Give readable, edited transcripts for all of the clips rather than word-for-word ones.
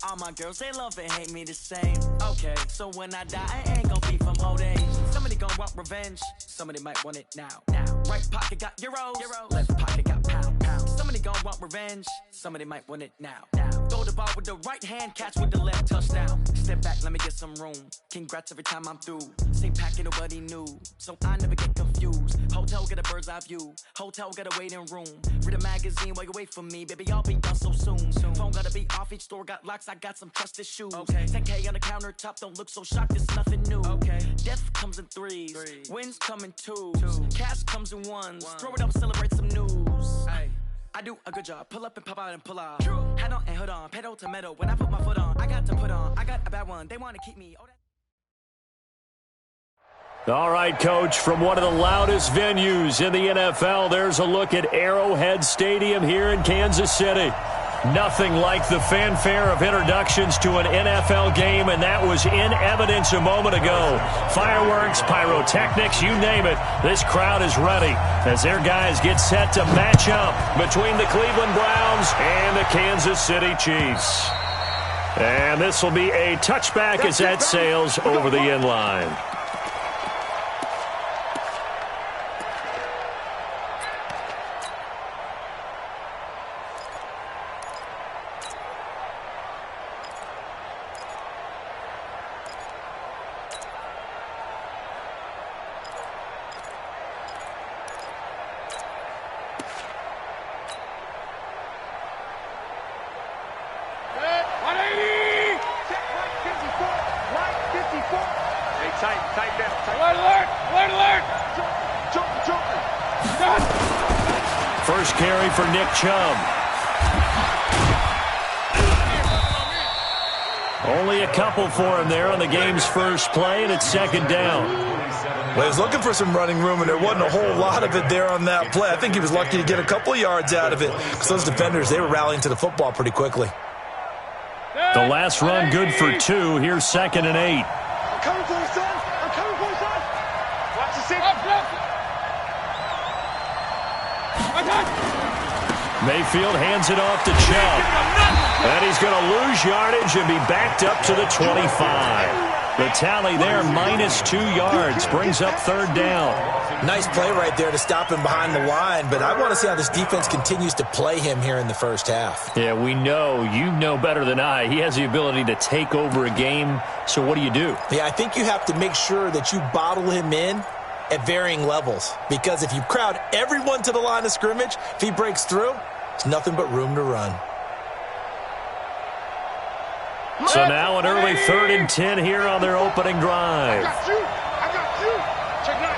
All my girls, they love and hate me the same. Okay, so when I die, I ain't gonna be from old age. Somebody gonna want revenge, somebody might want it now. Right pocket got euros, left pocket got pounds. Somebody gonna want revenge, somebody might want it now. Throw the ball with the right hand, catch with the left, touchdown. Step back, let me get some room. Congrats every time I'm through. Same packet, nobody knew, so I never get confused. Hotel get a bird's eye view, hotel get a waiting room. Read a magazine while you wait for me, baby, I'll be done so soon. Phone gotta be off, each store got locks, I got some trusted shoes. 10K on the countertop, don't look so shocked, it's nothing new. Death comes in threes, wins come in twos, cash comes in ones. Throw it up, celebrate some news. I do a good job, pull up and pop out and pull out. Head on and hood on, pedal to metal. When I put my foot on, I got to put on. I got a bad one, they want to keep me. All right, Coach, from one of the loudest venues in the NFL, there's a look at Arrowhead Stadium here in Kansas City. Nothing like the fanfare of introductions to an NFL game, and that was in evidence a moment ago. Fireworks, pyrotechnics, you name it. This crowd is ready as their guys get set to match up between the Cleveland Browns and the Kansas City Chiefs. And this will be a touchback as that sails over the end line. First carry for Nick Chubb. Only a couple for him there on the game's first play, and it's second down. Well, he was looking for some running room, and there wasn't a whole lot of it there on that play. I think he was lucky to get a couple of yards out of it because those defenders, they were rallying to the football pretty quickly. The last run good for 2. Here's 2nd and 8. I'm coming for you, son. I'm coming for you, son. Watch the six. Mayfield hands it off to Chubb. And he's going to lose yardage and be backed up to the 25. The tally there, -2 yards, brings up third down. Nice play right there to stop him behind the line, but I want to see how this defense continues to play him here in the first half. Yeah, we know. You know better than I. He has the ability to take over a game, so what do? Yeah, I think you have to make sure that you bottle him in at varying levels, because if you crowd everyone to the line of scrimmage, if he breaks through, it's nothing but room to run. So now an early 3rd and 10 here on their opening drive. I got you. Check nine.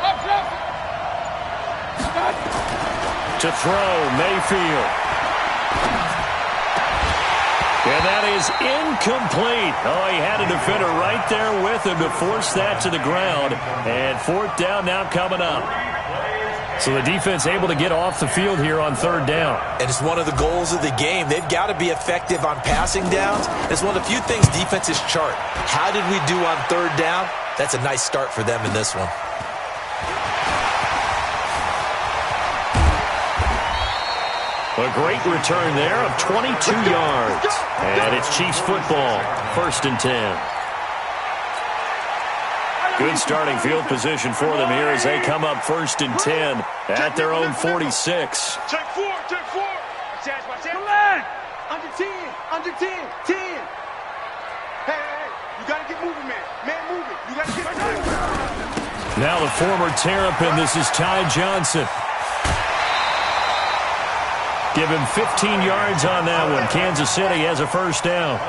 Up. To throw, Mayfield. And that is incomplete. Oh, he had a defender right there with him to force that to the ground. And 4th down now coming up. So the defense able to get off the field here on 3rd down. And it's one of the goals of the game. They've got to be effective on passing downs. It's one of the few things defenses chart. How did we do on 3rd down? That's a nice start for them in this one. A great return there of 22 yards. And it's Chiefs football, 1st and 10. Good starting field position for them here as they come up 1st and 10 at their own 46. Check 4. Come on. Under 10. 10. Hey. You got to get moving, man. Man, moving. You got to get moving. Now the former Terrapin, this is Ty Johnson. Give him 15 yards on that one. Kansas City has a 1st down.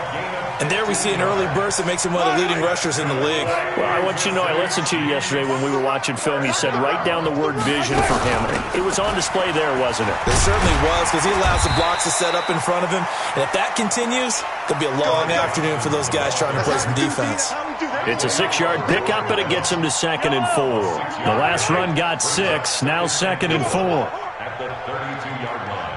And there we see an early burst that makes him one of the leading rushers in the league. Well, I want you to know, I listened to you yesterday when we were watching film. You said write down the word vision for him. It was on display there, wasn't it? It certainly was, because he allows the blocks to set up in front of him. And if that continues, it'll be a long afternoon for those guys trying to play some defense. It's a 6-yard pickup, and it gets him to 2nd and 4. The last run got 6, now 2nd and 4. At the 32-yard line.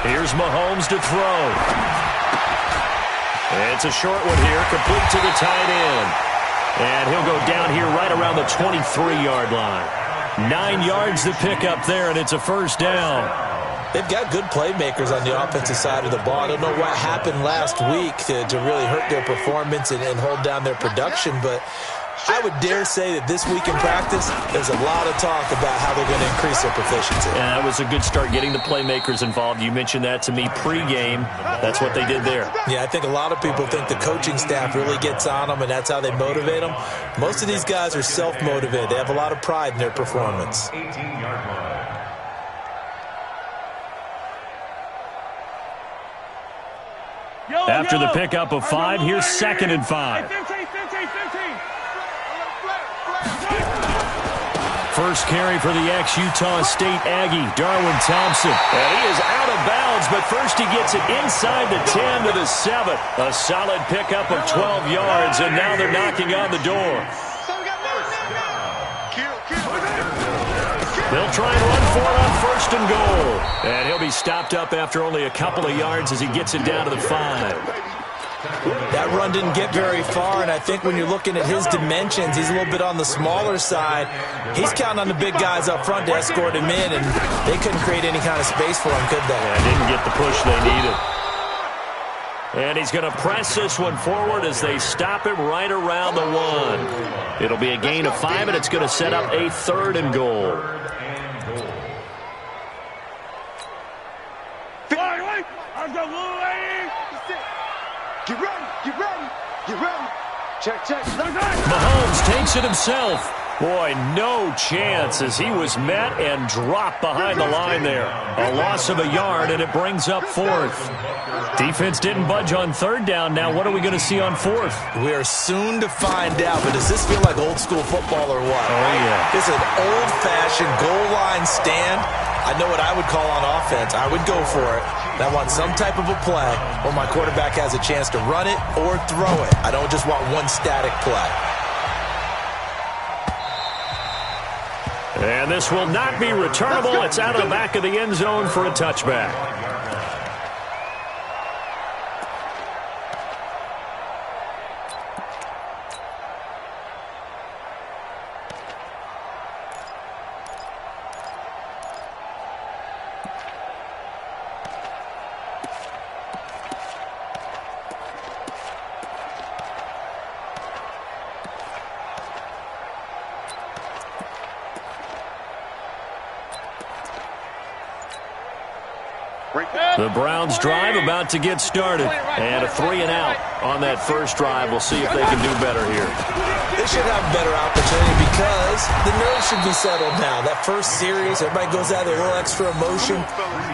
Here's Mahomes to throw. It's a short one here, complete to the tight end. And he'll go down here right around the 23-yard line. 9 yards to pick up there, and it's a 1st down. They've got good playmakers on the offensive side of the ball. I don't know what happened last week to really hurt their performance and hold down their production, but I would dare say that this week in practice, there's a lot of talk about how they're going to increase their proficiency. Yeah, that was a good start getting the playmakers involved. You mentioned that to me pregame. That's what they did there. Yeah, I think a lot of people think the coaching staff really gets on them, and that's how they motivate them. Most of these guys are self-motivated. They have a lot of pride in their performance. 18-yard line. After the pickup of 5, here's 2nd and 5. 15. First carry for the ex-Utah State Aggie, Darwin Thompson. And he is out of bounds, but first he gets it inside the 10 to the 7. A solid pickup of 12 yards, and now they're knocking on the door. They'll try and run for it on 1st and goal. And he'll be stopped up after only a couple of yards as he gets it down to the 5. That run didn't get very far, and I think when you're looking at his dimensions, he's a little bit on the smaller side. He's counting on the big guys up front to escort him in, and they couldn't create any kind of space for him, could they? Yeah, didn't get the push they needed. And he's going to press this one forward as they stop him right around the 1. It'll be a gain of 5, and it's going to set up a 3rd and goal. Get ready. Check. Mahomes takes it himself. Boy, no chance as he was met and dropped behind the line there. A loss of a yard, and it brings up 4th. Defense didn't budge on 3rd down. Now what are we going to see on 4th? We are soon to find out, but does this feel like old school football or what? Oh, yeah. This is an old-fashioned goal line stand. I know what I would call on offense. I would go for it. And I want some type of a play where my quarterback has a chance to run it or throw it. I don't just want one static play. And this will not be returnable. It's out of the back of the end zone for a touchback. The Browns drive about to get started. And a 3 and out on that first drive. We'll see if they can do better here. They should have a better opportunity because the nerves should be settled now. That first series, everybody goes out with a little extra emotion.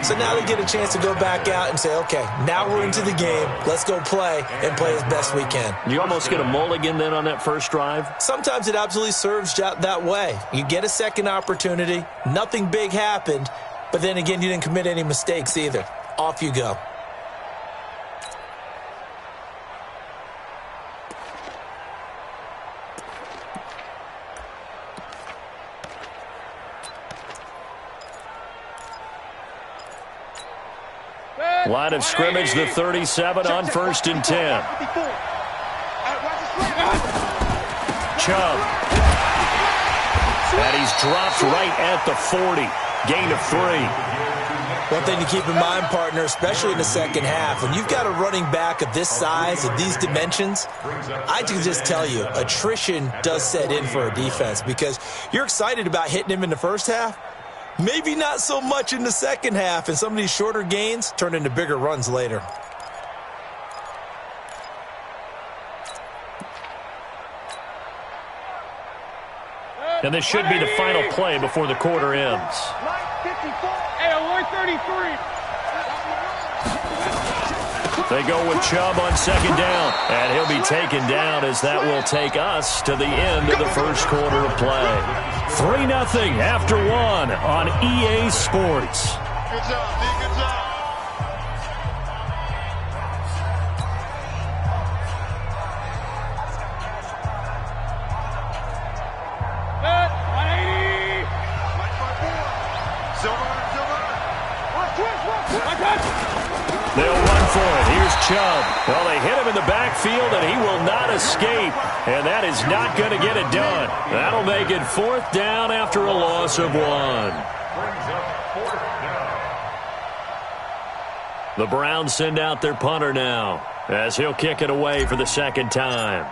So now they get a chance to go back out and say, okay, now we're into the game. Let's go play and play as best we can. You almost get a mulligan then on that first drive? Sometimes it absolutely serves that way. You get a second opportunity. Nothing big happened. But then again, you didn't commit any mistakes either. Off you go. Line of scrimmage, the 37 on 1st and 10. Chubb. And he's dropped right at the 40. Gain of 3. One thing to keep in mind, partner, especially in the second half, when you've got a running back of this size, of these dimensions, I can just tell you, attrition does set in for a defense because you're excited about hitting him in the first half. Maybe not so much in the second half, and some of these shorter gains turn into bigger runs later. And this should be the final play before the quarter ends. They go with Chubb on 2nd down, and he'll be taken down as that will take us to the end of the first quarter of play. 3-0 after 1 on EA Sports. Good job, D. Good job. They'll run for it. Here's Chubb. Well, they hit him in the backfield, and he will not escape. And that is not going to get it done. That'll make it 4th down after a loss of 1. The Browns send out their punter now as he'll kick it away for the second time.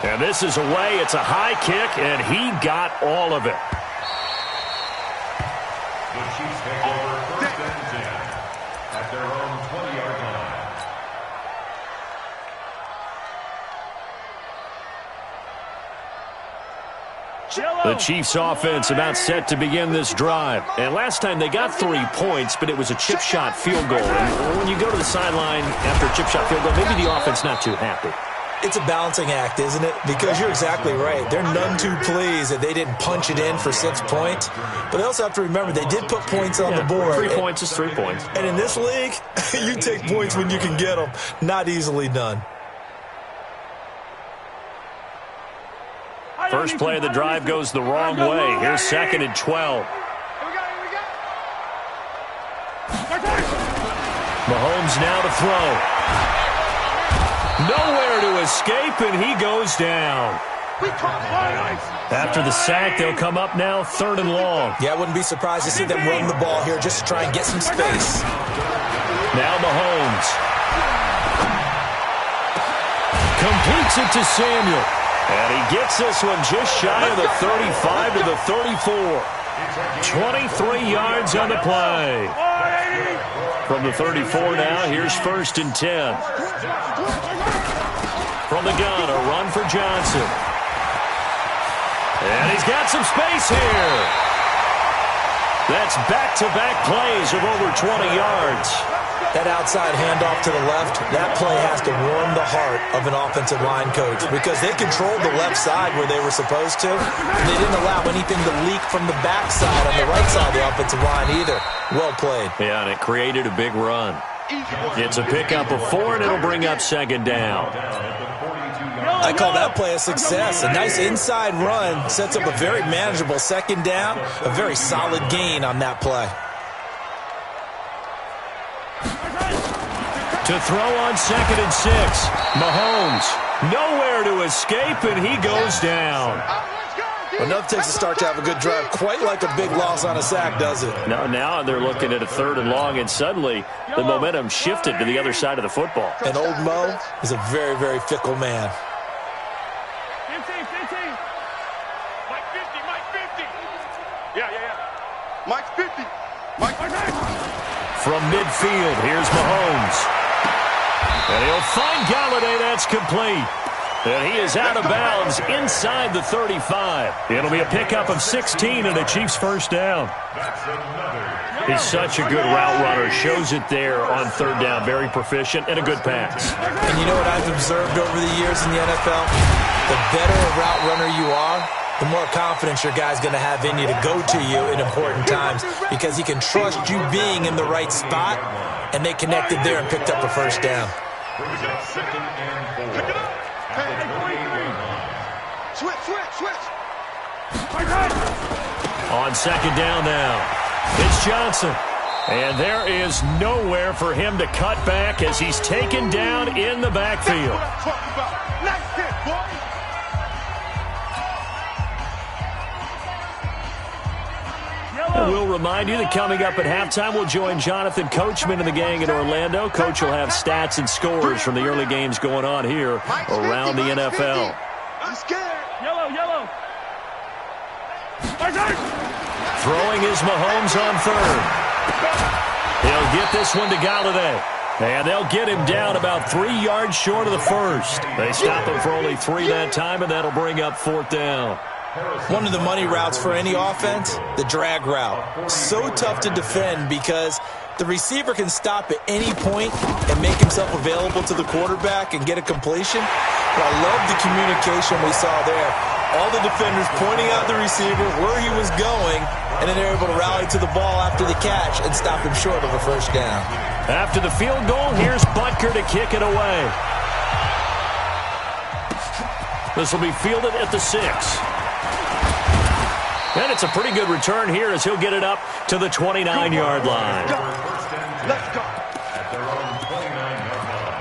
And this is away. It's a high kick, and he got all of it. The Chiefs take over 1st and 10 at their own 20-yard line. The Chiefs offense about set to begin this drive. And last time they got 3 points, but it was a chip shot field goal. And when you go to the sideline after a chip shot field goal, maybe the offense not too happy. It's a balancing act, isn't it? Because you're exactly right. They're none too pleased that they didn't punch it in for 6 points. But they also have to remember they did put points on the board. 3 points is 3 points. And in this league, you take points when you can get them. Not easily done. First play of the drive goes the wrong way. Here's 2nd and 12. Mahomes now to throw. Nowhere to escape, and he goes down. After the sack, they'll come up now 3rd and long. Yeah, I wouldn't be surprised to see them run the ball here just to try and get some space. Now Mahomes completes it to Samuel. And he gets this one just shy of the 35 to the 34. 23 yards on the play. From the 34 now, here's 1st and 10. From the gun, a run for Johnson. And he's got some space here. That's back-to-back plays of over 20 yards. That outside handoff to the left, that play has to warm the heart of an offensive line coach because they controlled the left side where they were supposed to, and they didn't allow anything to leak from the backside on the right side of the offensive line either. Well played. Yeah, and it created a big run. It's a pickup of 4, and it'll bring up 2nd down. I call that play a success. A nice inside run sets up a very manageable 2nd down, a very solid gain on that play. To throw on 2nd and 6. Mahomes nowhere to escape, and he goes down. Enough takes to start to have a good drive. Quite like a big loss on a sack, does it? No, now they're looking at a 3rd and long, and suddenly the momentum shifted to the other side of the football. And old Mo is a very, very fickle man. 15. Mike 50, Mike 50. Yeah. Mike 50. Mike 50. From midfield, here's Mahomes. And he'll find Galladay. That's complete. And he is out of bounds inside the 35. It'll be a pickup of 16 and a Chiefs 1st down. He's such a good route runner. Shows it there on 3rd down. Very proficient and a good pass. And you know what I've observed over the years in the NFL? The better a route runner you are, the more confidence your guy's going to have in you to go to you in important times because he can trust you being in the right spot, and they connected there and picked up a 1st down. Brings up 2nd and 4 at the 28-yard line. Switch. On 2nd down now, it's Johnson. And there is nowhere for him to cut back as he's taken down in the backfield. That's what I'm talking about. Nice hit, boy. And we'll remind you that coming up at halftime, we'll join Jonathan Coachman and the gang in Orlando. Coach will have stats and scores from the early games going on here around the NFL. I'm scared. Yellow. Throwing is Mahomes on 3rd. He'll get this one to Galladay. And they'll get him down about 3 yards short of the 1st. They stop him for only 3 that time, and that'll bring up 4th down. One of the money routes for any offense, the drag route. So tough to defend because the receiver can stop at any point and make himself available to the quarterback and get a completion. But I love the communication we saw there. All the defenders pointing out the receiver, where he was going, and then they're able to rally to the ball after the catch and stop him short of a 1st down. After the field goal, here's Butker to kick it away. This will be fielded at the 6. And it's a pretty good return here as he'll get it up to the 29-yard line. Let's go. At their own 29-yard line.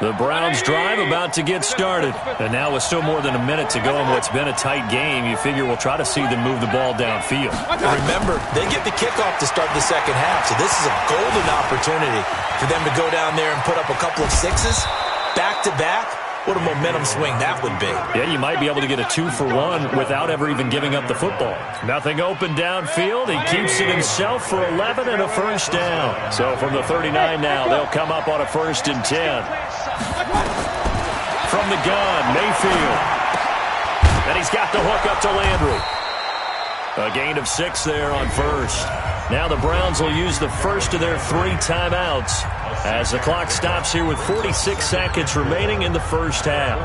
The Browns drive about to get started. And now with still more than a minute to go in what's been a tight game, you figure we'll try to see them move the ball downfield. Remember, they get the kickoff to start the second half, so this is a golden opportunity for them to go down there and put up a couple of sixes back-to-back. What a momentum swing that would be. Yeah, you might be able to get a 2-for-1 without ever even giving up the football. Nothing open downfield. He keeps it himself for 11 and a first down. So from the 39 now, they'll come up on a 1st and 10. From the gun, Mayfield. And he's got the hook up to Landry. A gain of 6 there on 1st. Now the Browns will use the first of their 3 timeouts as the clock stops here with 46 seconds remaining in the first half.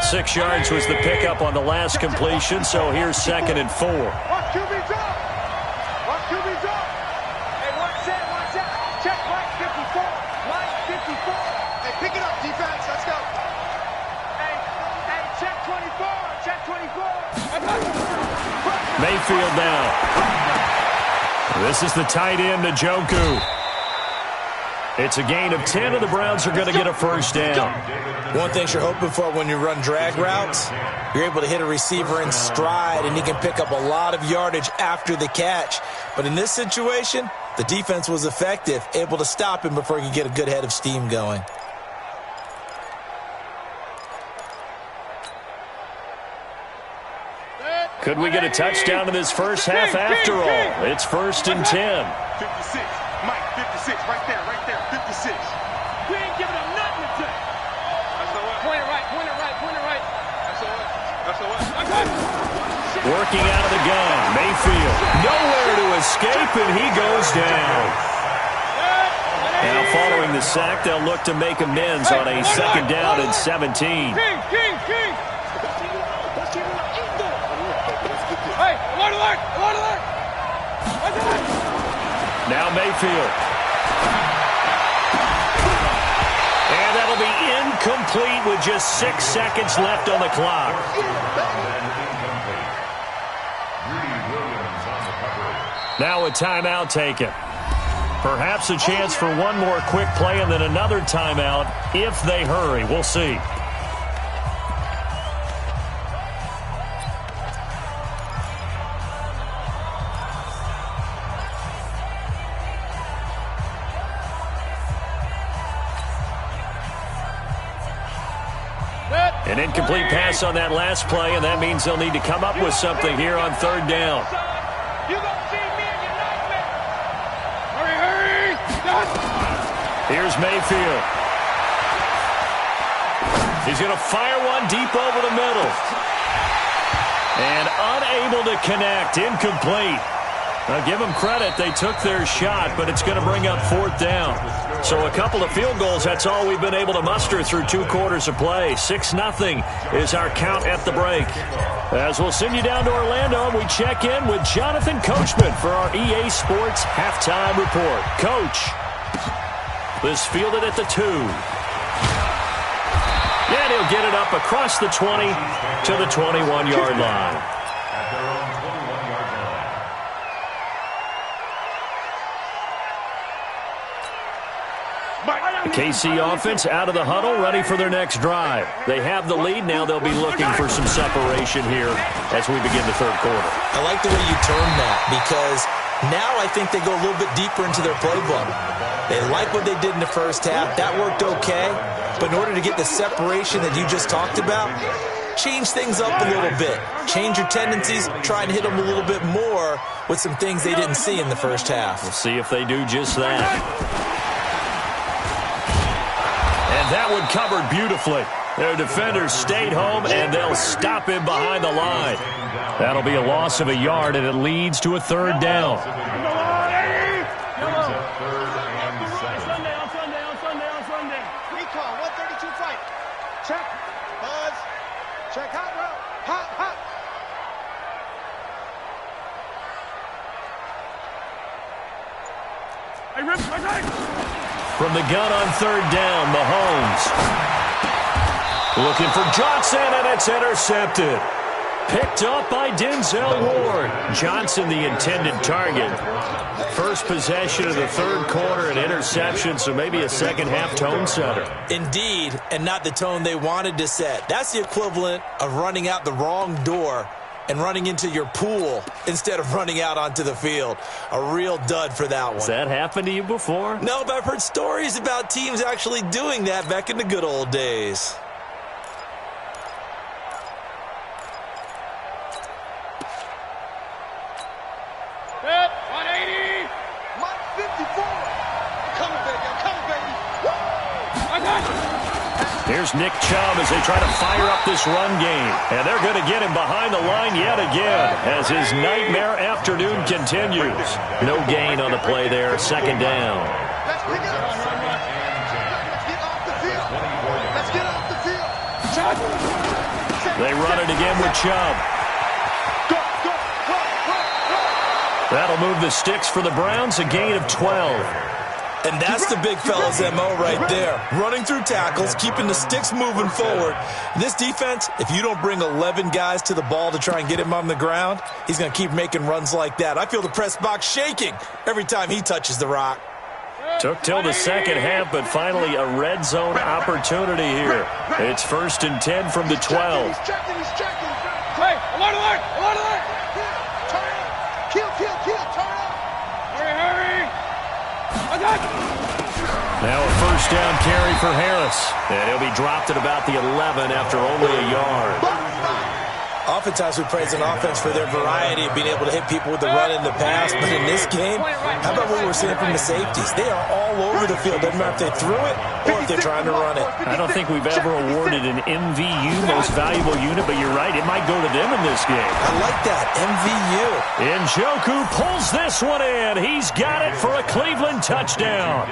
6 yards was the pickup on the last completion, so here's 2nd and 4. Watch QB's up. Watch QB's up. Hey, watch that. Check right 54. Right 54. Hey, pick it up, defense. Let's go. Hey, check 24. Check 24. Mayfield now. This is the tight end, Njoku. It's a gain of 10, and the Browns are going to get a first down. One thing you're hoping for when you run drag routes, you're able to hit a receiver in stride, and he can pick up a lot of yardage after the catch. But in this situation, the defense was effective, able to stop him before he could get a good head of steam going. Could we get a touchdown in this first half after all? It's 1st and 10. 56. Mike, 56. Right there. 56. We ain't giving them nothing to take. That's the what? Point it right. That's the what? Working out of the gun, Mayfield. Nowhere to escape, and he goes down. Now following the sack, they'll look to make amends on a 2nd down and 17. King. Hey, alert. Now Mayfield. And that'll be incomplete with just 6 seconds left on the clock. Now a timeout taken. Perhaps a chance for one more quick play and then another timeout if they hurry. We'll see. An incomplete pass on that last play, and that means they'll need to come up with something here on 3rd down. Here's Mayfield. He's going to fire one deep over the middle. And unable to connect. Incomplete. Now, give them credit. They took their shot, but it's going to bring up 4th down. So a couple of field goals, that's all we've been able to muster through 2 quarters of play. 6-0 is our count at the break. As we'll send you down to Orlando, and we check in with Jonathan Coachman for our EA Sports Halftime Report. Coach, this fielded at the 2. And he'll get it up across the 20 to the 21-yard line. The KC offense out of the huddle, ready for their next drive. They have the lead. Now they'll be looking for some separation here as we begin the 3rd quarter. I like the way you term that, because now I think they go a little bit deeper into their playbook. They like what they did in the first half. That worked okay. But in order to get the separation that you just talked about, change things up a little bit. Change your tendencies. Try and hit them a little bit more with some things they didn't see in the first half. We'll see if they do just that. And that one covered beautifully. Their defenders stayed home, and they'll stop him behind the line. That'll be a loss of a yard, and it leads to a 3rd down. Recall, 132 fight. Check. Buzz. Check. Hot route. Hot. Hey, Rip, right. From the gun on 3rd down, Mahomes. Looking for Johnson, and it's intercepted. Picked up by Denzel Ward. Johnson, the intended target. First possession of the third quarter, an interception, so maybe a second-half tone setter. Indeed, and not the tone they wanted to set. That's the equivalent of running out the wrong door and running into your pool instead of running out onto the field. A real dud for that one. Has that happened to you before? No, but I've heard stories about teams actually doing that back in the good old days. Set, 180. Mike 54. Coming, baby. I'm coming, baby. Woo! I got you. Here's Nick Chubb as they try to fire up this run game. And they're going to get him behind the line yet again as his nightmare afternoon continues. No gain on the play there. Second down. Let's pick it up. Let's get off the field. Let's get off the field. They run it again with Chubb. Go, go, go, go, go. That'll move the sticks for the Browns, a gain of 12. And that's the big fella's MO right there. Running through tackles, keeping the sticks moving forward. This defense, if you don't bring 11 guys to the ball to try and get him on the ground, he's going to keep making runs like that. I feel the press box shaking every time he touches the rock. Took till the second half, but finally a red zone opportunity here. It's 1st and 10 from the 12. He's checking. Hey, alert. Turn up. Kill, turn up. Hurry. I got you. Now a first down carry for Harris. And he'll be dropped at about the 11 after only a yard. Oftentimes we praise an offense for their variety of being able to hit people with the run in the pass. But in this game, how about what we're seeing from the safeties? They are all over the field. Doesn't matter if they threw it or if they're trying to run it. I don't think we've ever awarded an MVU, most valuable unit, but you're right, it might go to them in this game. I like that, MVU. Njoku pulls this one in. He's got it for a Cleveland touchdown.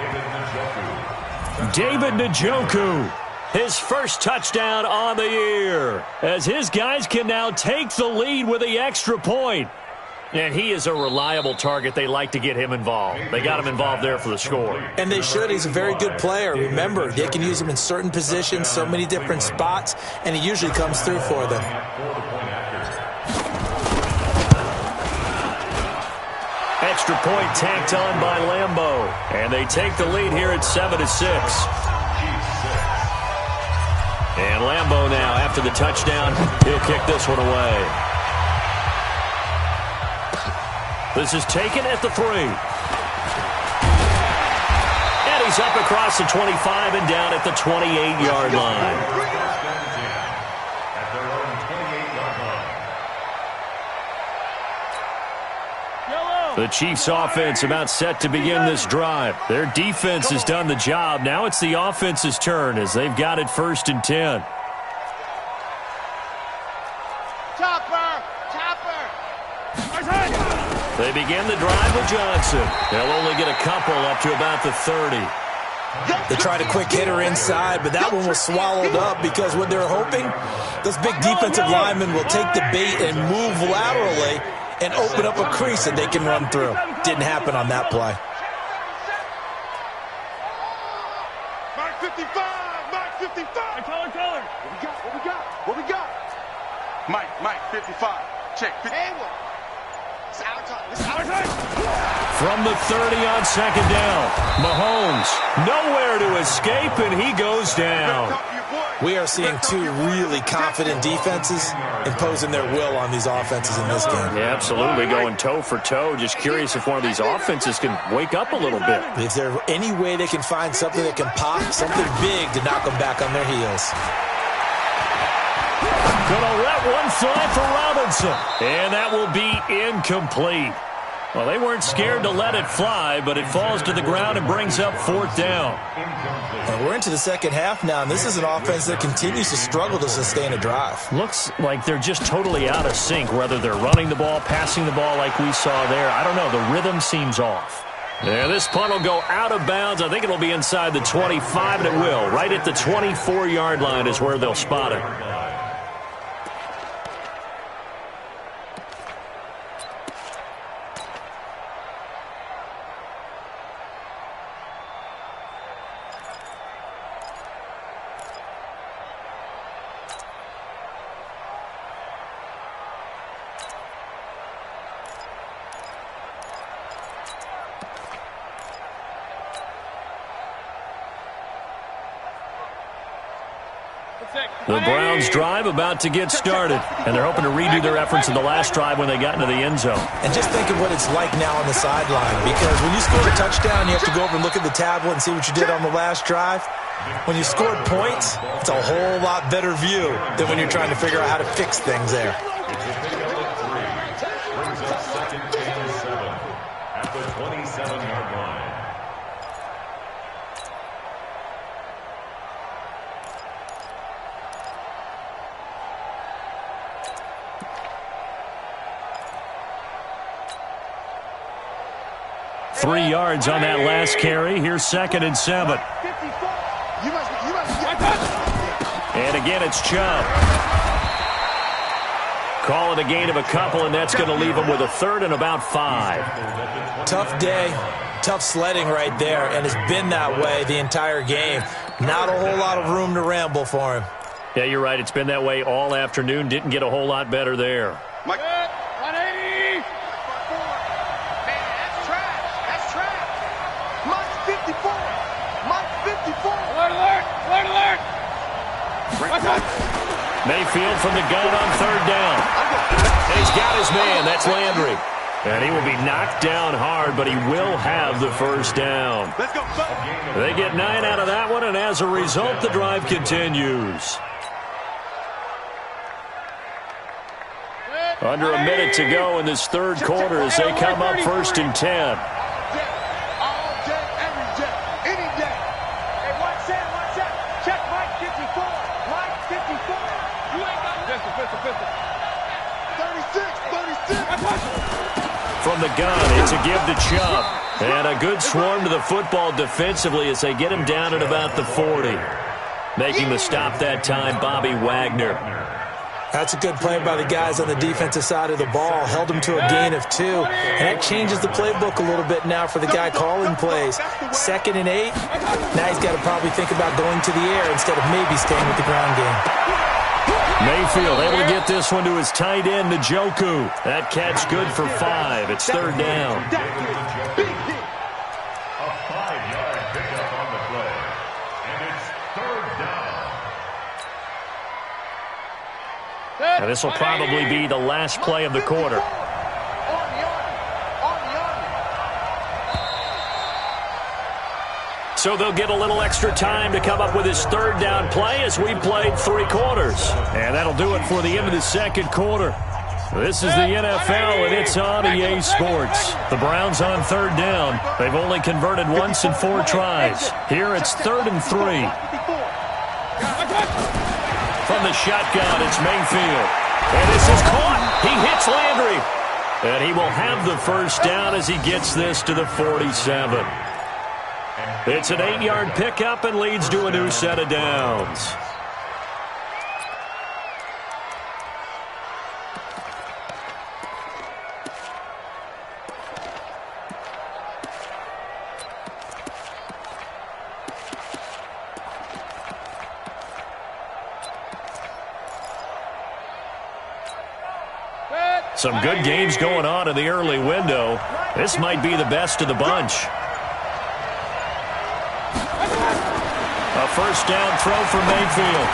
David Njoku, his first touchdown on the year, as his guys can now take the lead with the extra point. And he is a reliable target. They like to get him involved. They got him involved there for the score. And they should. He's a very good player. Remember, they can use him in certain positions, so many different spots, and he usually comes through for them. Extra point tacked on by Lambeau. And they take the lead here at 7-6. And Lambeau now, after the touchdown, he'll kick this one away. This is taken at the 3. And he's up across the 25 and down at the 28-yard line. The Chiefs' offense about set to begin this drive. Their defense has done the job. Now it's the offense's turn as they've got it 1st and 10. Chopper. They begin the drive with Johnson. They'll only get a couple up to about the 30. They tried a quick hitter inside, but that one was swallowed up because what they're hoping, those big defensive linemen will take the bait and move laterally and open up a crease that they can run through. Didn't happen on that play. Mark 55. Color. What we got? Mike, 55. Check. Hayward. It's our time. From the 30 on second down, Mahomes nowhere to escape, and he goes down. We are seeing two really confident defenses imposing their will on these offenses in this game. Yeah, absolutely, going toe for toe. Just curious if one of these offenses can wake up a little bit. Is there any way they can find something that can pop, something big to knock them back on their heels? Gonna let one fly for Robinson, and that will be incomplete. Well, they weren't scared to let it fly, but it falls to the ground and brings up 4th down. And we're into the second half now, and this is an offense that continues to struggle to sustain a drive. Looks like they're just totally out of sync, whether they're running the ball, passing the ball like we saw there. I don't know. The rhythm seems off. Yeah, this punt will go out of bounds. I think it'll be inside the 25, and it will. Right at the 24-yard line is where they'll spot it. The Browns drive about to get started, and they're hoping to redo their efforts in the last drive when they got into the end zone. And just think of what it's like now on the sideline, because when you score a touchdown, you have to go over and look at the tablet and see what you did on the last drive. When you scored points, it's a whole lot better view than when you're trying to figure out how to fix things there. It's a pickup of 3. Brings up second and 7 at the 27-yard line. Three yards on that last carry. Here's second and 7. And again, it's Chubb. Call it a gain of a couple, and that's going to leave him with a third and about 5. Tough day, tough sledding right there, and it's been that way the entire game. Not a whole lot of room to ramble for him. Yeah, you're right. It's been that way all afternoon. Didn't get a whole lot better there. Mike. 180. Man, that's trash. That's trash. Mike 54. Mike 54. Alert, alert. Alert, alert. Mayfield from the gun on third down. And he's got his man. That's Landry. And he will be knocked down hard, but he will have the first down. Let's go. They get 9 out of that one, and as a result, the drive continues. Under a minute to go in this third quarter as they come up first and 10. All day, every day, any day. Hey, watch that. Check Mike 54. Mike 54. You ain't got pistol. 36. From the gun, it's a give to Chubb. And a good swarm to the football defensively as they get him down at about the 40. Making the stop that time, Bobby Wagner. That's a good play by the guys on the defensive side of the ball. Held him to a gain of 2. And that changes the playbook a little bit now for the guy calling plays. 2nd and 8. Now he's got to probably think about going to the air instead of maybe staying with the ground game. Mayfield able to get this one to his tight end, Njoku. That catch good for 5. It's third down. A 5-yard pickup on the play. And it's third down. And this will probably be the last play of the quarter. So they'll get a little extra time to come up with his third down play as we played 3 quarters. And that'll do it for the end of the second quarter. This is the NFL, and it's on EA Sports. The Browns on third down. They've only converted once in 4 tries. Here it's 3rd and 3. From the shotgun, it's Mayfield. And this is caught. He hits Landry. And he will have the first down as he gets this to the 47. It's an 8-yard pickup and leads to a new set of downs. Some good games going on in the early window. This might be the best of the bunch. A first down throw for Mayfield.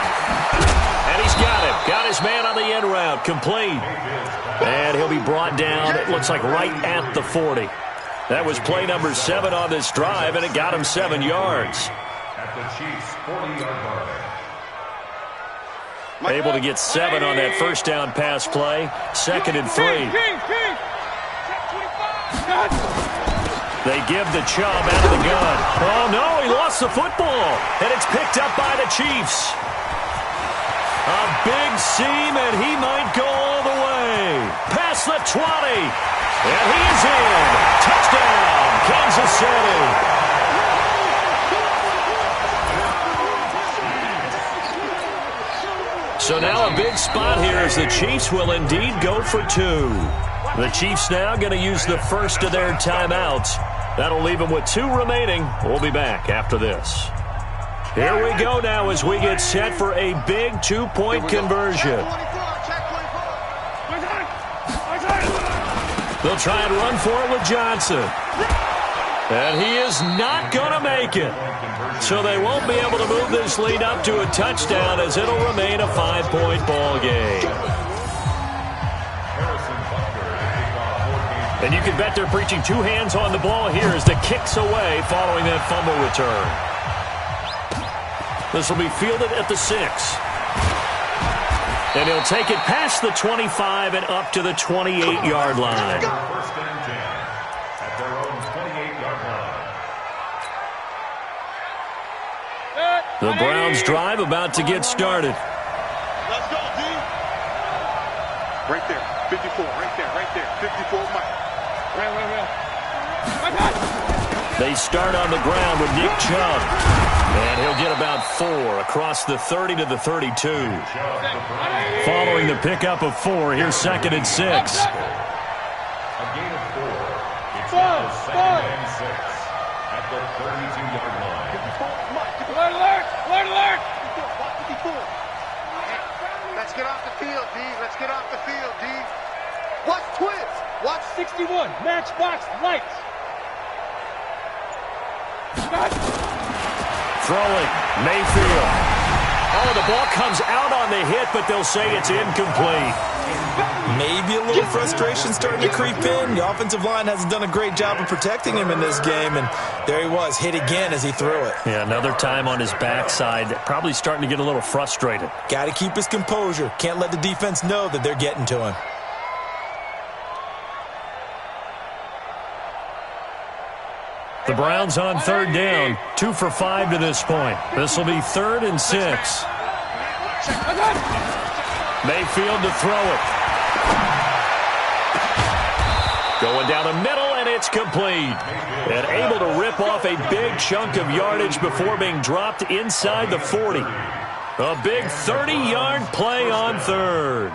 And he's got it. Got his man on the end route. Complete. And he'll be brought down, it looks like, right at the 40. That was play number 7 on this drive, and it got him 7 yards. At the Chiefs' 40-yard line. Able to get 7 on that first down pass play. 2nd and 3. They give the Chubb out of the gun. Oh, no, he lost the football. And it's picked up by the Chiefs. A big seam, and he might go all the way. Past the 20. And he is in. Touchdown, Kansas City. So now a big spot here as the Chiefs will indeed go for 2. The Chiefs now going to use the first of their timeouts. That'll leave them with 2 remaining. We'll be back after this. Here we go now as we get set for a big 2-point conversion. They'll try and run for it with Johnson. And he is not going to make it. So they won't be able to move this lead up to a touchdown as it'll remain a 5-point ball game. And you can bet they're preaching two hands on the ball here as the kick's away following that fumble return. This will be fielded at the 6. And he'll take it past the 25 and up to the 28-yard line. First and 10 at their own 28-yard line. The Browns drive about to get started. Let's go, D. Right there, 54, right there, 54, Mike. They start on the ground with Nick Chubb. And he'll get about 4 across the 30 to the 32. Following the pickup of 4, here's 2nd and 6. A gain of 4. It's now 2nd and 6 at the 32-yard line. Alert! Let's get off the field, D. Let's get off the field, D. Watch twist. Watch 61. Matchbox lights. Throwing, Mayfield. Oh, the ball comes out on the hit, but they'll say it's incomplete. Maybe a little frustration starting to creep in. The offensive line hasn't done a great job of protecting him in this game, and there he was, hit again as he threw it. Yeah, another time on his backside, probably starting to get a little frustrated. Got to keep his composure. Can't let the defense know that they're getting to him. The Browns on 3rd down, 2 for 5 to this point. This will be 3rd and 6. Mayfield to throw it. Going down the middle, and it's complete. And able to rip off a big chunk of yardage before being dropped inside the 40. A big 30-yard play on 3rd.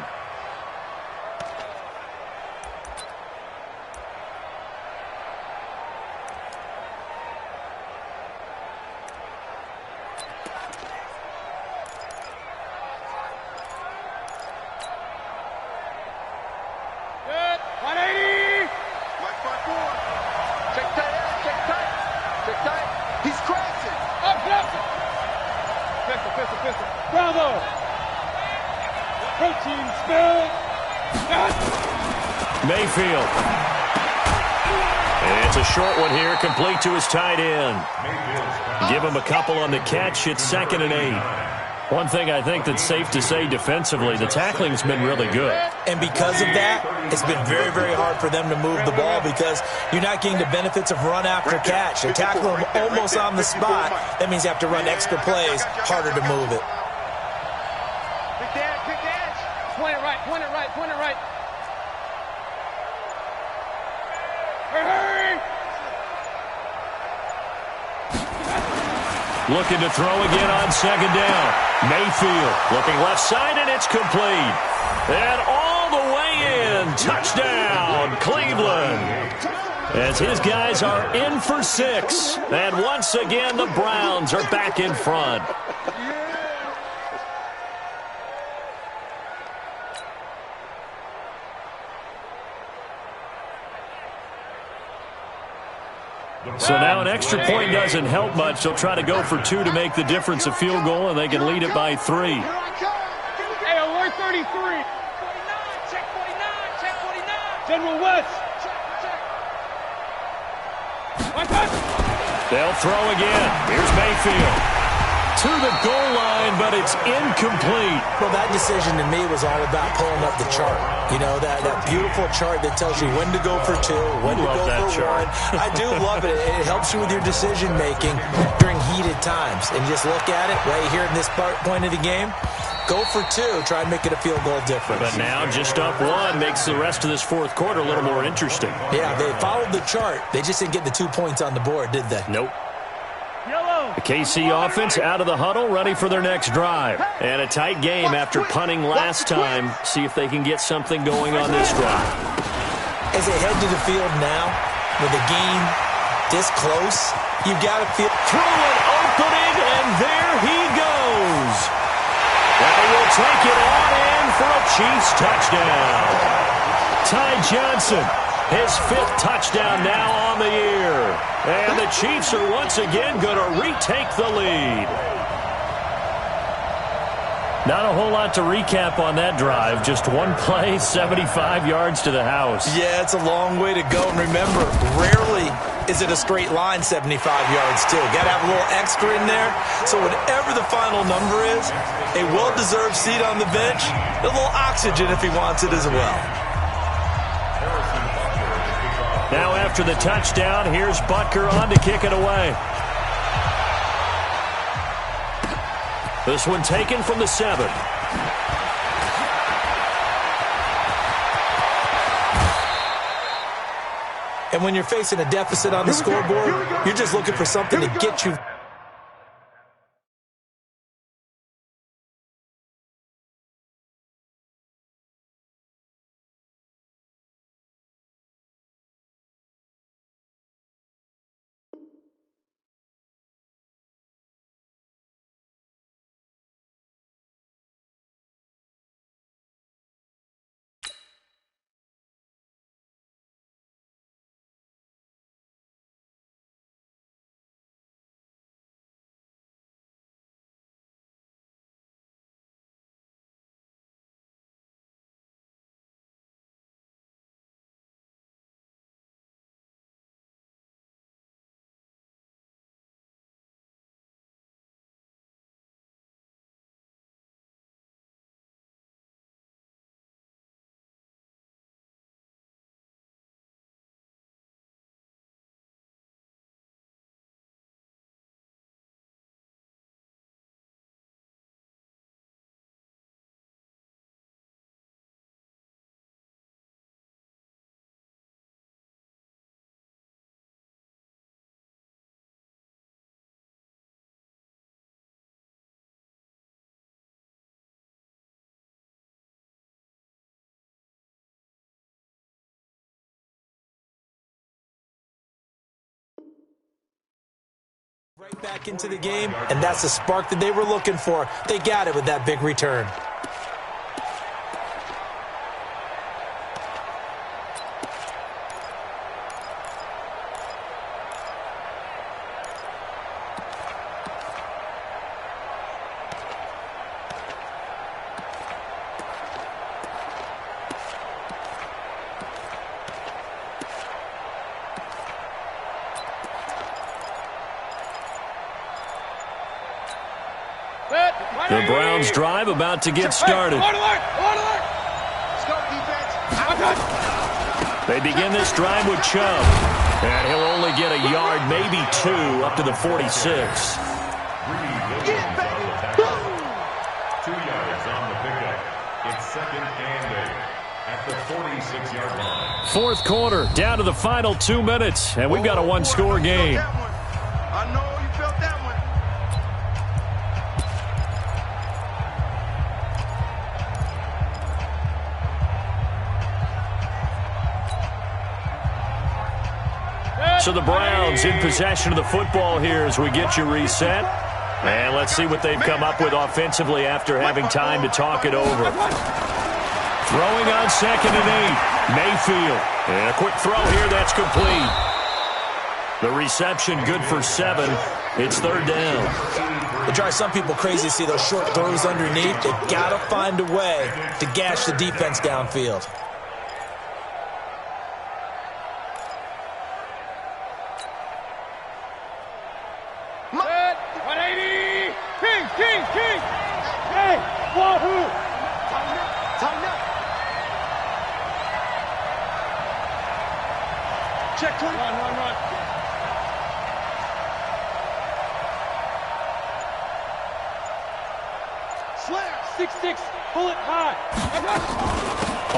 Bravo! Protein spill! Mayfield. And it's a short one here, complete to his tight end. Give him a couple on the catch. It's 2nd and 8. One thing I think that's safe to say defensively, the tackling's been really good. And because of that, it's been very, very hard for them to move the ball because you're not getting the benefits of run after catch. They tackle him almost on the spot. That means you have to run extra plays, harder to move it. Quick edge. Point it right. Hurry! Looking to throw again on 2nd down. Mayfield looking left side, and it's complete. And all the way in. Touchdown, Cleveland. As his guys are in for 6. And once again, the Browns are back in front. So now an extra point doesn't help much. They'll try to go for 2 to make the difference a field goal, and they can lead it by 3. Hey, alert 33. 49, check 49. General West. They'll throw again. Here's Mayfield. To the goal line, but it's incomplete. Well, that decision to me was all about pulling up the chart. You know, that beautiful chart that tells you when to go for 2, when to go for 1. I do love it. It helps you with your decision-making during heated times. And just look at it right here in this point of the game. Go for 2. Try and make it a field goal difference. But now just up 1 makes the rest of this 4th quarter a little more interesting. Yeah, they followed the chart. They just didn't get the 2 points on the board, did they? Nope. The KC offense out of the huddle, ready for their next drive. And a tight game after punting last time. See if they can get something going on this drive. As they head to the field now, with the game this close, you've got to feel... Through an opening, and there he goes. And they will take it on in for a Chiefs touchdown. Ty Johnson, his 5th touchdown now on the year. And the Chiefs are once again going to retake the lead. Not a whole lot to recap on that drive. Just one play, 75 yards to the house. Yeah, it's a long way to go. And remember, rarely is it a straight line 75 yards, too. Got to have a little extra in there. So whatever the final number is, a well-deserved seat on the bench, a little oxygen if he wants it as well. Now after the touchdown, here's Butker on to kick it away. This one taken from the 7. And when you're facing a deficit on the scoreboard, you're just looking for something to get you. Right back into the game, and that's the spark that they were looking for. They got it with that big return. The Browns drive about to get started. They begin this drive with Chubb. And he'll only get a yard, maybe 2, up to the 46. 2 yards on the pickup. It's 2nd and 8 at the 46-yard line. Fourth quarter, down to the final 2 minutes. And we've got a one-score game. I know you felt that one. So the Browns in possession of the football here as we get you reset. And let's see what they've come up with offensively after having time to talk it over. Throwing on 2nd and 8. Mayfield. And a quick throw here that's complete. The reception good for 7. It's 3rd down. It drives some people crazy to see those short throws underneath. They've got to find a way to gash the defense downfield. Check 20. Run. Slam. 6'6", pull it high.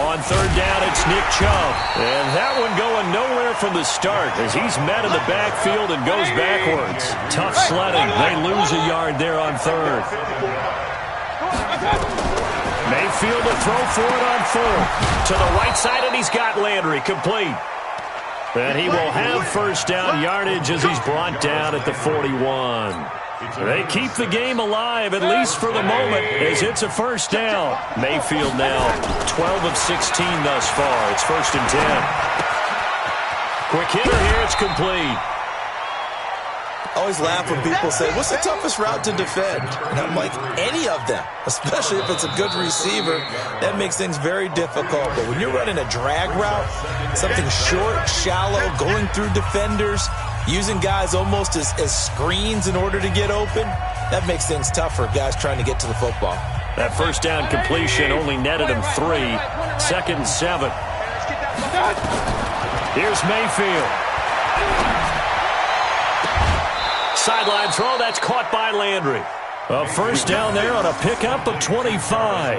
On 3rd down, it's Nick Chubb. And that one going nowhere from the start as he's met in the backfield and goes backwards. Tough sledding. They lose a yard there on 3rd. Mayfield to throw for it on 4th. To the right side, and he's got Landry complete. And he will have first down yardage as he's brought down at the 41. They keep the game alive, at least for the moment, as it's a first down. Mayfield now 12 of 16 thus far. It's 1st and 10. Quick hitter here. It's complete. I always laugh when people say, what's the toughest route to defend? And I'm like, any of them, especially if it's a good receiver. That makes things very difficult. But when you're running a drag route, something short, shallow, going through defenders, using guys almost as screens in order to get open, that makes things tough for guys trying to get to the football. That first down completion only netted him 3. 2nd and 7. Here's Mayfield. Sideline throw, that's caught by Landry. A first down there on a pickup of 25.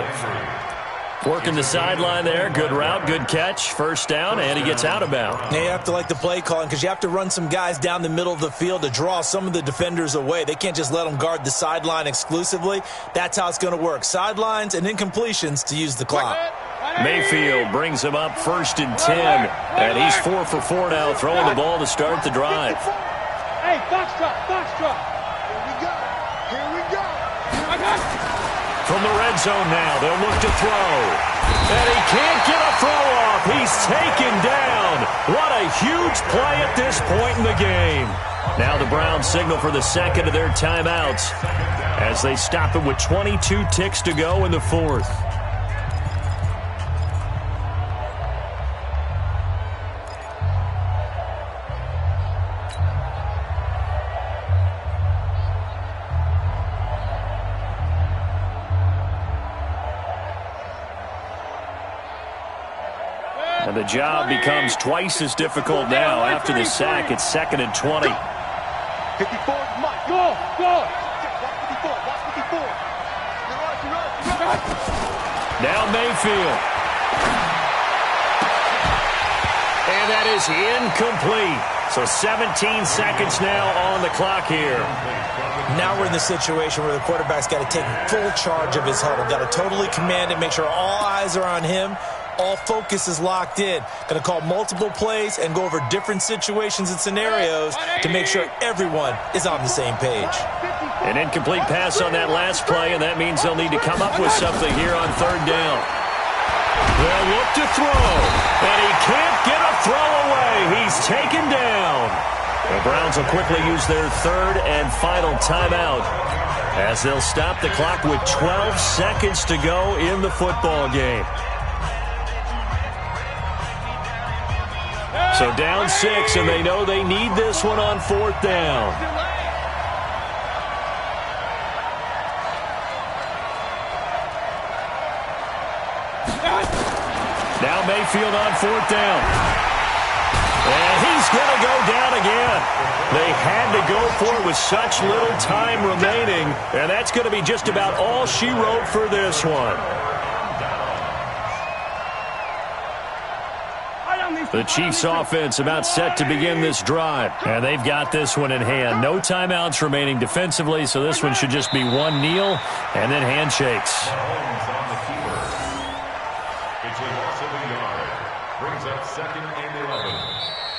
Working the sideline there. Good route, good catch. First down, and he gets out of bounds. Now you have to like the play calling because you have to run some guys down the middle of the field to draw some of the defenders away. They can't just let them guard the sideline exclusively. That's how it's going to work. Sidelines and incompletions to use the clock. Mayfield brings him up 1st and 10. And he's 4 for 4 now, throwing the ball to start the drive. Hey, box drop, box drop. Here we go. From the red zone now, they'll look to throw. And he can't get a throw off. He's taken down. What a huge play at this point in the game. Now the Browns signal for the second of their timeouts as they stop it with 22 ticks to go in the 4th. And the job becomes twice as difficult now after the sack. It's 2nd and 20. 54, Mike. Go, go. Watch 54, watch 54. Now Mayfield. And that is incomplete. So 17 seconds now on the clock here. Now we're in the situation where the quarterback's got to take full charge of his huddle. Got to totally command it, make sure all eyes are on him. All focus is locked in. Going to call multiple plays and go over different situations and scenarios to make sure everyone is on the same page. An incomplete pass on that last play, and that means they'll need to come up with something here on 3rd down. They'll look to throw, and he can't get a throw away. He's taken down. The Browns will quickly use their 3rd and final timeout as they'll stop the clock with 12 seconds to go in the football game. So down 6, and they know they need this one on 4th down. Now Mayfield on 4th down. And he's going to go down again. They had to go for it with such little time remaining, and that's going to be just about all she wrote for this one. The Chiefs offense about set to begin this drive. And they've got this one in hand. No timeouts remaining defensively, so this one should just be one kneel and then handshakes. It's a loss of a yard. Brings up 2nd and 11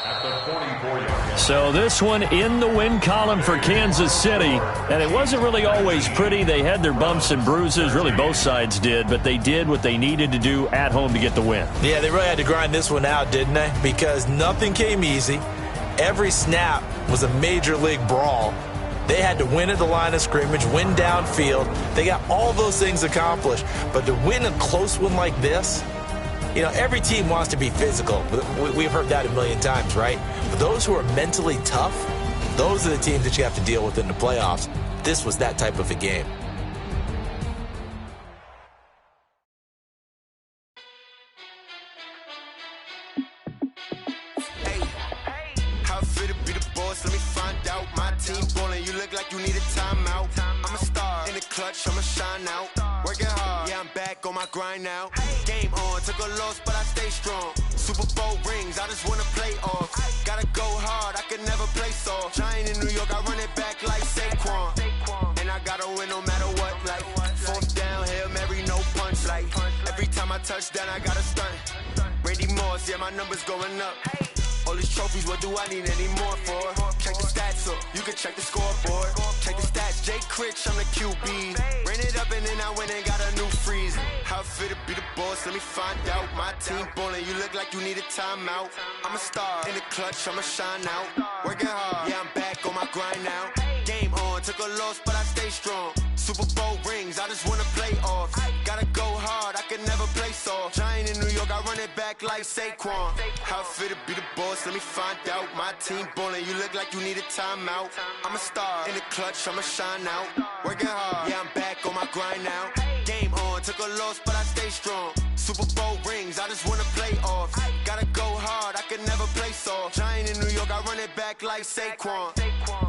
at the 44-yard line. So this one in the win column for Kansas City. And it wasn't really always pretty. They had their bumps and bruises. Really, both sides did. But they did what they needed to do at home to get the win. Yeah, they really had to grind this one out, didn't they? Because nothing came easy. Every snap was a major league brawl. They had to win at the line of scrimmage, win downfield. They got all those things accomplished. But to win a close one like this, you know, every team wants to be physical. We've heard that a million times, right? But those who are mentally tough, those are the teams that you have to deal with in the playoffs. This was that type of a game. How fit to be the boss? Let me find out. My team ballin', you look like you need a timeout. I'm a star in the clutch, I'ma shine out. Working hard, yeah, I'm back on my grind now. Game on, took a loss, but I stay strong. Super Bowl rings, I just wanna play off. Gotta go hard, I could never play soft. Giant in New York, I run it back like Saquon. And I gotta win no matter what. Like 4th down, Hail Mary, no punch. Like every time I touch down, I gotta stunt. Randy Moss, yeah, my numbers going up. All these trophies, what do I need any more for? Check the stats up, you can check the scoreboard. Check the stats, Jake Critch, I'm the QB. Ran it up and then I went and got a new freeze. How fit to be the boss, let me find out. My team ballin', you look like you need a timeout. I'm a star in the clutch, I'ma shine out. Working hard, yeah, I'm back on my grind now. like Saquon. How it feel to be the boss? Let me find out. My team ballin', you look like you need a timeout. I'm a star in the clutch, I'ma shine out. Working hard, yeah, I'm back on my grind now. Game on, took a loss, but I stay strong. Super Bowl rings, I just wanna play off. Gotta go hard, I can never play soft. Giant in New York, I run it back like Saquon.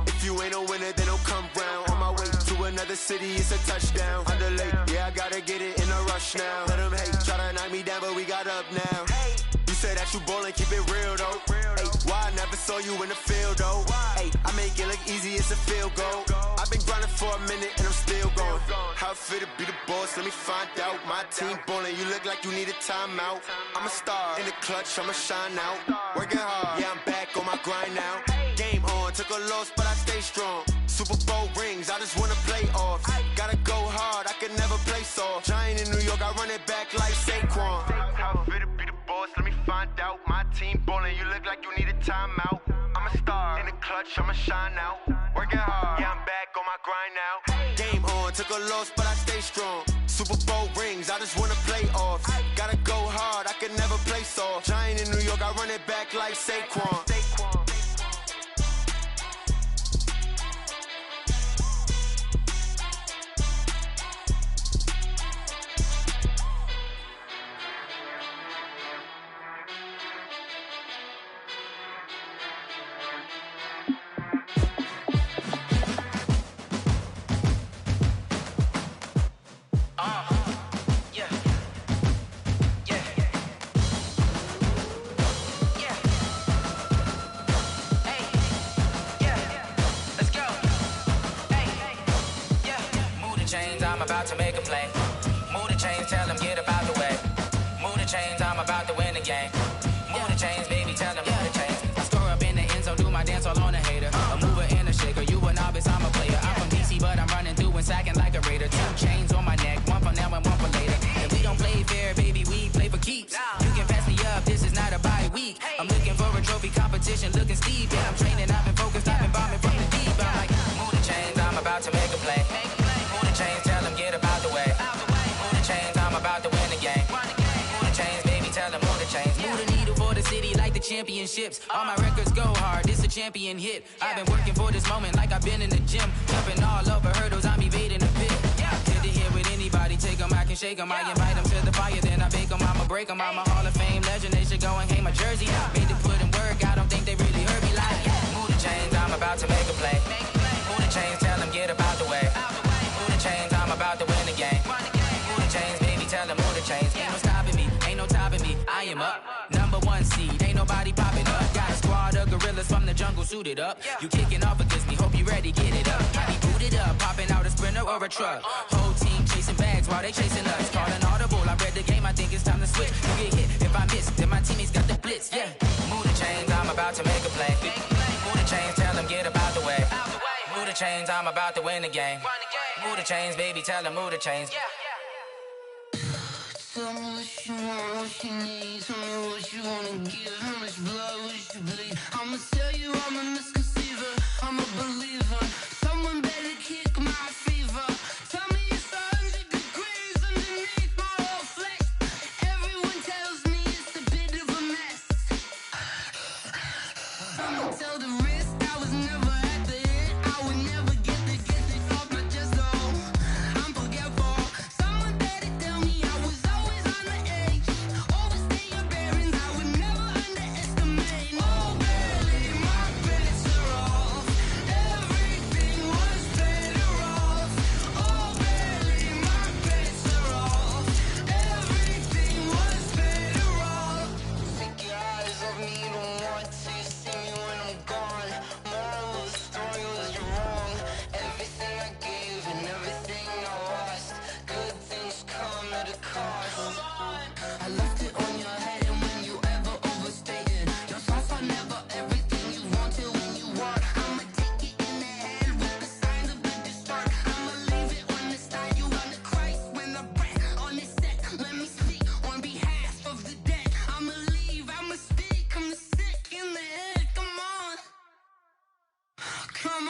If you ain't a winner, then don't come round. On my way to another city, it's a touchdown. Underlay, yeah, I gotta get it in a rush now. Let them hate, try to knock me down, but we got up now. You say that you ballin', keep it real though. Ay, why I never saw you in the field though? Ay, I make it look easy, it's a field goal. I've been grinding for a minute and I'm still going. How it feel to be the boss? Let me find out. My team ballin', you look like you need a timeout. I'm a star in the clutch, I'ma shine out. Working hard, yeah, I'm back on my grind now. Game on, took a loss, but I stay strong. Super Bowl rings, I just wanna play off. Gotta go hard, I can never play soft. Giant in New York, I run it back like Saquon. How it feel to be the boss? Let me find out. My team ballin', you look like you need a timeout. I'm a star in the clutch, I'ma shine out. Working hard, yeah, I'm back on my grind now. Game on, took a loss, but I stay strong. Super Bowl rings, I just wanna play off. Gotta go hard, I can never play soft. Giant in New York, I run it back like Saquon. I'm about to make a play. Move the chains, tell them get about the way. Move the chains, I'm about to win the game. Move the chains, baby, tell them move the chains. I score up in the end zone, do my dance all on a hater. A mover and a shaker, you a novice, I'm a player. I'm from DC, but I'm running through and sacking like a raider. 2 chains on my neck, one for now and one for later. And we don't play fair, baby, we play for keeps. You can pass me up, this is not a bye week. I'm looking for a trophy competition, looking steep. Yeah, I'm training, I've been focused, I've been bombing from the deep. I'm like, move the chains, I'm about to make a play. Move the chains, tell them get about the way. Move the chains, I'm about to win the game. Move the chains, baby, tell them move the chains. Move the needle for the city like the championships. All my records go hard, this a champion hit. I've been working for this moment like I've been in the gym. Jumping all over hurdles, I'm evading the pit. Good to hear with anybody, take them, I can shake them. I invite them to the fire, then I bake them, I'ma break them. I'm a Hall of Fame legend, they should go and hang my jersey. Made to put in work, I don't think they really heard me like. Move the chains, I'm about to make a play. Move the chains, tell them get about the way. Move the chains, I'm about to win the game. Move the chains, baby, tell them move the chains. Ain't no stopping me, ain't no topping me. I am up, #1 seed, ain't nobody popping up. Got a squad of gorillas from the jungle suited up. You kicking off against me, hope you ready, get it up. I be booted up, popping out a Sprinter or a truck. Whole team chasing bags while they chasing us. Calling audible, I read the game, I think it's time to switch. You get hit, if I miss, then my teammates got the blitz, yeah. Move the chains, I'm about to make a play. Move the chains, tell them get about the way. Move the chains, I'm about to win the game. Move the chains, baby, tell them move the chains. Tell me what you want, what you need. Tell me what you wanna give. How much blood would you bleed? I'ma tell you I'm a misconceiver. I'm a believer. Someone better kick my fever. Tell me it's 100 degrees underneath my whole flesh. Everyone tells me it's a bit of a mess. I'ma tell the risk I was never at the end. I would never get this off my chest. Oh, I'm forgetful. Someone better tell me I was always on the edge. Overstay your bearings, I would never underestimate. Oh, barely, my bets are off. Everything was better off. Oh, barely, my bets are off. Everything was better off. Take your eyes off me, don't want to see me when I'm gone. Moral of the story was you're wrong. Everything I gave and everything I lost. Good things come at a cost. I left it on your head, and when you ever overstated your thoughts are never everything you wanted when you want. I'ma take it in the head with the signs of the distort. I'ma leave it on the side. You on the Christ when the breath on the set. Let me speak on behalf of the dead. I'ma leave, I'ma speak. I'm sick in the head. Come on, come